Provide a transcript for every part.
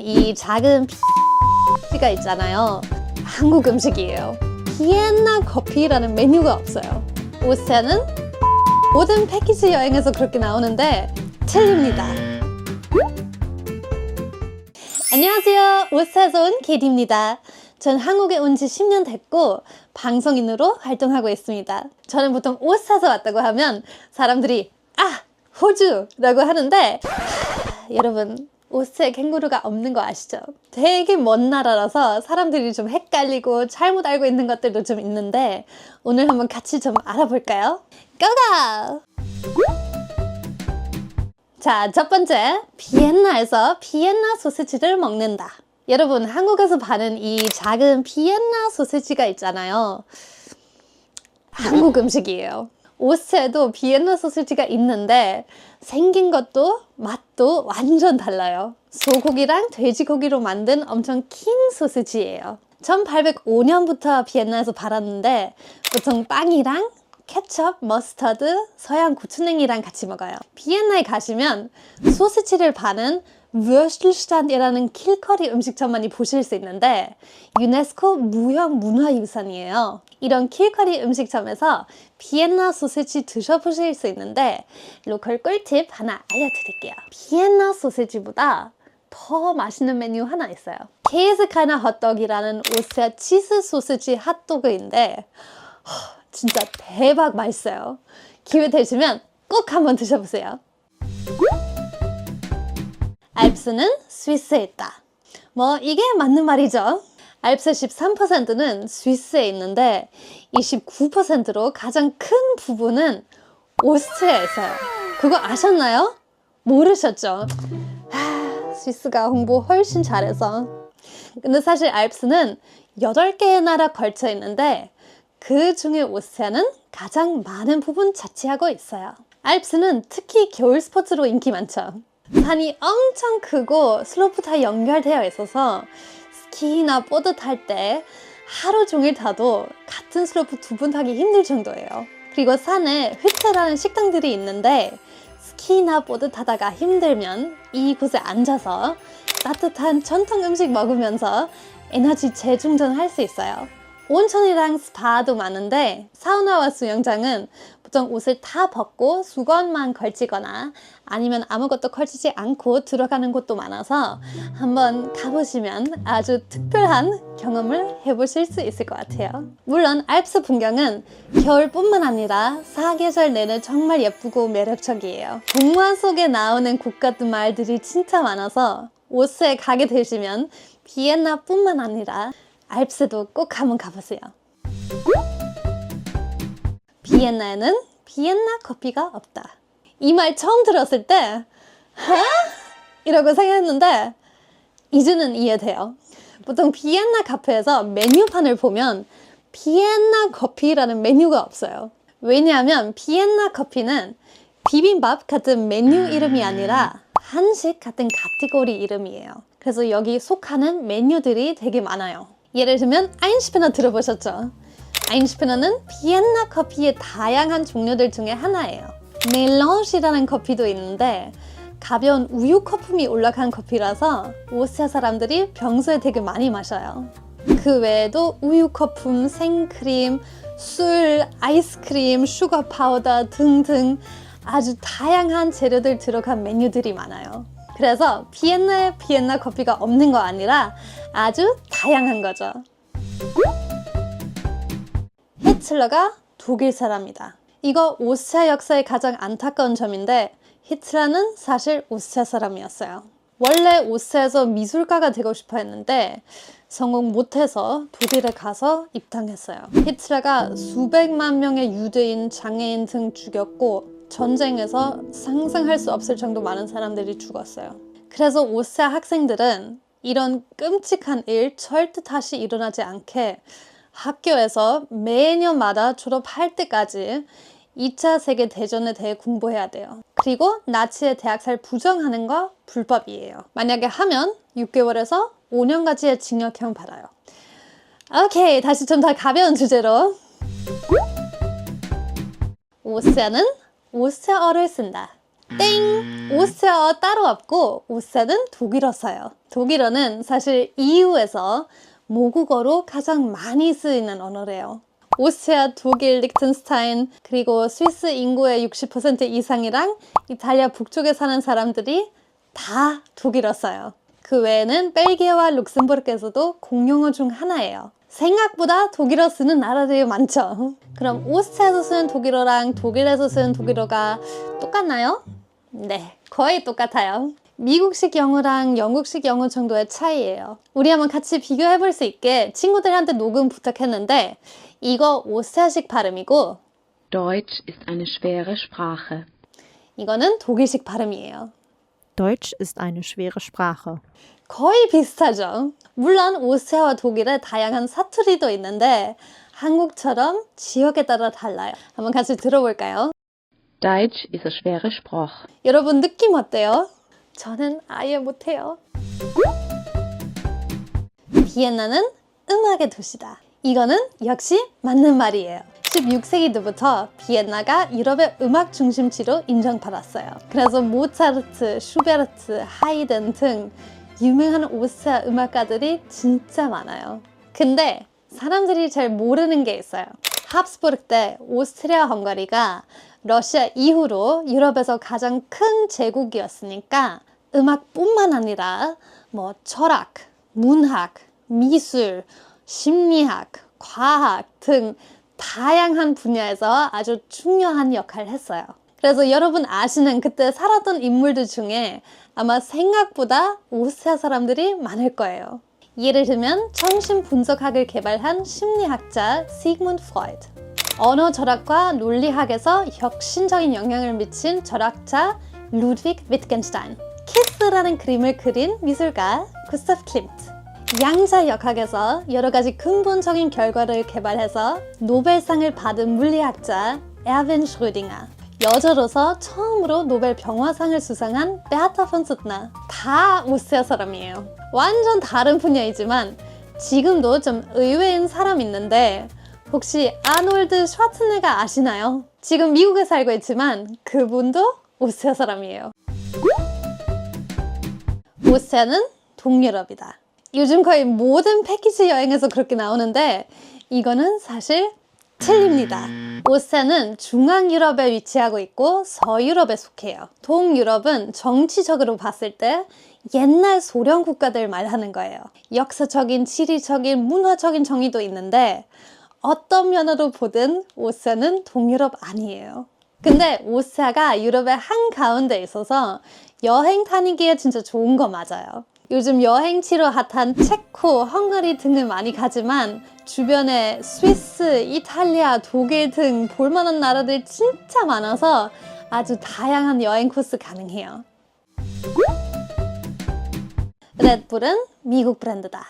이 작은 피가 있잖아요. 한국 음식이에요. 비엔나 커피라는 메뉴가 없어요. 오스트리아는 모든 패키지 여행에서 그렇게 나오는데 틀립니다. 안녕하세요. 오스트리아에서 온 KD입니다. 전 한국에 온 지 10년 됐고 방송인으로 활동하고 있습니다. 저는 보통 오스트리아에서 왔다고 하면 사람들이 호주라고 하는데 여러분 오스트리아에 캥거루가 없는 거 아시죠? 되게 먼 나라라서 사람들이 좀 헷갈리고 잘못 알고 있는 것들도 좀 있는데 오늘 한번 같이 좀 알아볼까요? 고고! 자, 첫 번째, 비엔나에서 비엔나 소시지를 먹는다. 여러분, 한국에서 파는 이 작은 비엔나 소시지가 있잖아요. 한국 음식이에요. 오스트리아에도 비엔나 소시지가 있는데 생긴 것도 맛도 완전 달라요. 소고기랑 돼지고기로 만든 엄청 긴 소시지예요. 1805년부터 비엔나에서 팔았는데 보통 빵이랑 케첩, 머스터드, 서양 고추냉이랑 같이 먹어요. 비엔나에 가시면 소시지를 파는 würstelstand이라는 길거리 음식점 많이 보실 수 있는데 유네스코 무형문화유산이에요. 이런 길거리 음식점에서 비엔나 소시지 드셔보실 수 있는데 로컬 꿀팁 하나 알려드릴게요. 비엔나 소시지보다 더 맛있는 메뉴 하나 있어요. Käsekreiner 핫도그라는 오스트리아 치즈 소시지 핫도그인데 진짜 대박 맛있어요. 기회 되시면 꼭 한번 드셔보세요. 알프스는 스위스에 있다. 뭐 이게 맞는 말이죠. 알프스 13%는 스위스에 있는데 29%로 가장 큰 부분은 오스트리아에 있어요. 그거 아셨나요? 모르셨죠? 스위스가 홍보 훨씬 잘해서. 근데 사실 알프스는 8개의 나라 걸쳐 있는데 그 중에 오스트리아는 가장 많은 부분 차지하고 있어요. 알프스는 특히 겨울 스포츠로 인기 많죠. 산이 엄청 크고 슬로프 다 연결되어 있어서 스키나 보드 탈 때 하루 종일 타도 같은 슬로프 2번 타기 힘들 정도예요. 그리고 산에 휘트라는 식당들이 있는데 스키나 보드 타다가 힘들면 이곳에 앉아서 따뜻한 전통 음식 먹으면서 에너지 재충전할 수 있어요. 온천이랑 스파도 많은데 사우나와 수영장은 보통 옷을 다 벗고 수건만 걸치거나 아니면 아무것도 걸치지 않고 들어가는 곳도 많아서 한번 가보시면 아주 특별한 경험을 해보실 수 있을 것 같아요. 물론 알프스 풍경은 겨울뿐만 아니라 사계절 내내 정말 예쁘고 매력적이에요. 동화 속에 나오는 곡 같은 말들이 진짜 많아서 오스트리아에 가게 되시면 비엔나뿐만 아니라 알프스도 꼭 한번 가보세요. 비엔나에는 비엔나 커피가 없다. 이 말 처음 들었을 때 이러고 생각했는데 이제는 이해돼요. 보통 비엔나 카페에서 메뉴판을 보면 비엔나 커피라는 메뉴가 없어요. 왜냐하면 비엔나 커피는 비빔밥 같은 메뉴 이름이 아니라 한식 같은 카테고리 이름이에요. 그래서 여기 속하는 메뉴들이 되게 많아요. 예를 들면 아인슈페너 들어보셨죠? 아인슈페너는 비엔나 커피의 다양한 종류들 중에 하나예요. 멜랑이라는 커피도 있는데 가벼운 우유 거품이 올라간 커피라서 오스트리아 사람들이 평소에 되게 많이 마셔요. 그 외에도 우유 거품, 생크림, 술, 아이스크림, 슈거 파우더 등등 아주 다양한 재료들 들어간 메뉴들이 많아요. 그래서 비엔나에 비엔나 커피가 없는 거 아니라 아주 다양한 거죠. 히틀러가 독일 사람이다. 이거 오스트리아 역사의 가장 안타까운 점인데 히틀러는 사실 오스트리아 사람이었어요. 원래 오스트리아에서 미술가가 되고 싶어 했는데 성공 못해서 독일에 가서 입당했어요. 히틀러가 수백만 명의 유대인, 장애인 등 죽였고 전쟁에서 상상할 수 없을 정도 많은 사람들이 죽었어요. 그래서 오스트리아 학생들은 이런 끔찍한 일 절대 다시 일어나지 않게 학교에서 매년마다 졸업할 때까지 2차 세계대전에 대해 공부해야 돼요. 그리고 나치의 대학살 부정하는 거 불법이에요. 만약에 하면 6개월에서 5년까지의 징역형 받아요. 오케이, 다시 좀 더 가벼운 주제로. 오스트리아는 오스트리아어를 쓴다. 땡! 오스트리아어 따로 없고 오스트리아는 독일어서요. 독일어는 사실 EU에서 모국어로 가장 많이 쓰이는 언어래요. 오스트리아, 독일, 리echtenstein 그리고 스위스 인구의 60% 이상이랑 이탈리아 북쪽에 사는 사람들이 다 독일어 써요. 그 외에는 벨기에와 룩셈부르크에서도 공용어 중 하나예요. 생각보다 독일어 쓰는 나라들이 많죠. 그럼 오스트리아에서 쓰는 독일어랑 독일에서 쓰는 독일어가 똑같나요? 네, 거의 똑같아요. 미국식 영어랑 영국식 영어 정도의 차이예요. 우리 한번 같이 비교해 볼 수 있게 친구들한테 녹음 부탁했는데 이거 오스트리아식 발음이고 Deutsch ist eine schwere Sprache. 이거는 독일식 발음이에요. Deutsch ist eine schwere Sprache. 거의 비슷하죠. 물론 오스트리아와 독일에 다양한 사투리도 있는데 한국처럼 지역에 따라 달라요. 한번 같이 들어볼까요? Deutsch ist eine schwere Sprache. 여러분 느낌 어때요? 저는 아예 못해요. 비엔나는 음악의 도시다. 이거는 역시 맞는 말이에요. 16세기 때부터 비엔나가 유럽의 음악 중심지로 인정받았어요. 그래서 모차르트, 슈베르트, 하이든 등 유명한 오스트리아 음악가들이 진짜 많아요. 근데 사람들이 잘 모르는 게 있어요. 합스부르크 때 오스트리아 헝가리가 러시아 이후로 유럽에서 가장 큰 제국이었으니까 음악뿐만 아니라 뭐 철학, 문학, 미술, 심리학, 과학 등 다양한 분야에서 아주 중요한 역할을 했어요. 그래서 여러분 아시는 그때 살았던 인물들 중에 아마 생각보다 오스트리아 사람들이 많을 거예요. 예를 들면 정신분석학을 개발한 심리학자 시그문드 프로이드, 언어 철학과 논리학에서 혁신적인 영향을 미친 철학자 루드비그 위트겐슈타인, 키스라는 그림을 그린 미술가 구스타프 클림트, 양자역학에서 여러 가지 근본적인 결과를 개발해서 노벨상을 받은 물리학자 에르윈 슈르딩어, 여자로서 처음으로 노벨 병화상을 수상한 베아타 폰 수트너, 다 오스트리아 사람이에요. 완전 다른 분야이지만 지금도 좀 의외인 사람 있는데 혹시 아놀드 슈와츠네거 아시나요? 지금 미국에 살고 있지만 그분도 오스트리아 사람이에요. 오스트리아는 동유럽이다. 요즘 거의 모든 패키지 여행에서 그렇게 나오는데 이거는 사실 틀립니다. 오스트리아는 중앙유럽에 위치하고 있고 서유럽에 속해요. 동유럽은 정치적으로 봤을 때 옛날 소련 국가들 말하는 거예요. 역사적인, 지리적인, 문화적인 정의도 있는데 어떤 면으로 보든 오스트리아는 동유럽 아니에요. 근데 오스트리아가 유럽의 한가운데 있어서 여행 다니기에 진짜 좋은 거 맞아요. 요즘 여행지로 핫한 체코, 헝가리 등을 많이 가지만 주변에 스위스, 이탈리아, 독일 등 볼만한 나라들 진짜 많아서 아주 다양한 여행 코스 가능해요. 레드불은 미국 브랜드다.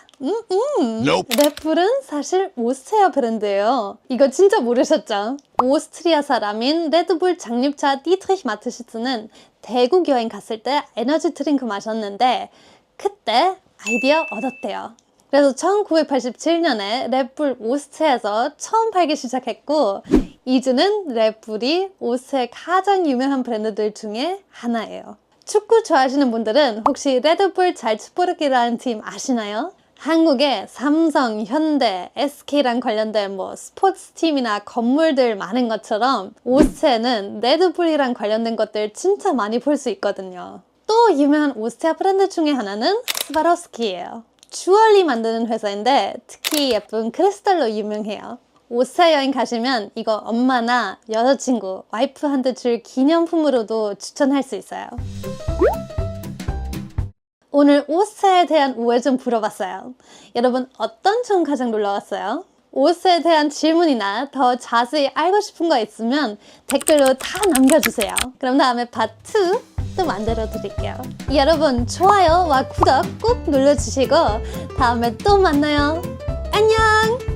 레드불은 사실 오스트리아 브랜드예요. 이거 진짜 모르셨죠? 오스트리아 사람인 레드불 창립자 디트리히 마테시츠는 대국 여행 갔을 때 에너지 드링크 마셨는데 그때 아이디어 얻었대요. 그래서 1987년에 레드불 오스트리아에서 처음 팔기 시작했고 이제는 레드불이 오스트리아의 가장 유명한 브랜드들 중에 하나예요. 축구 좋아하시는 분들은 혹시 레드불 잘츠부르크라는 팀 아시나요? 한국에 삼성, 현대, SK랑 관련된 뭐 스포츠팀이나 건물들 많은 것처럼 오스트리아는 레드불이랑 관련된 것들 진짜 많이 볼 수 있거든요. 또 유명한 오스트리아 브랜드 중에 하나는 스와로스키예요. 주얼리 만드는 회사인데 특히 예쁜 크리스탈로 유명해요. 오스트리아 여행 가시면 이거 엄마나 여자친구, 와이프한테 줄 기념품으로도 추천할 수 있어요. 오늘 오스트리아에 대한 오해 좀 물어봤어요. 여러분 어떤 점 가장 놀라웠어요? 오스트리아에 대한 질문이나 더 자세히 알고 싶은 거 있으면 댓글로 다 남겨주세요. 그럼 다음에 파트 2 또 만들어 드릴게요. 여러분 좋아요와 구독 꼭 눌러주시고 다음에 또 만나요. 안녕!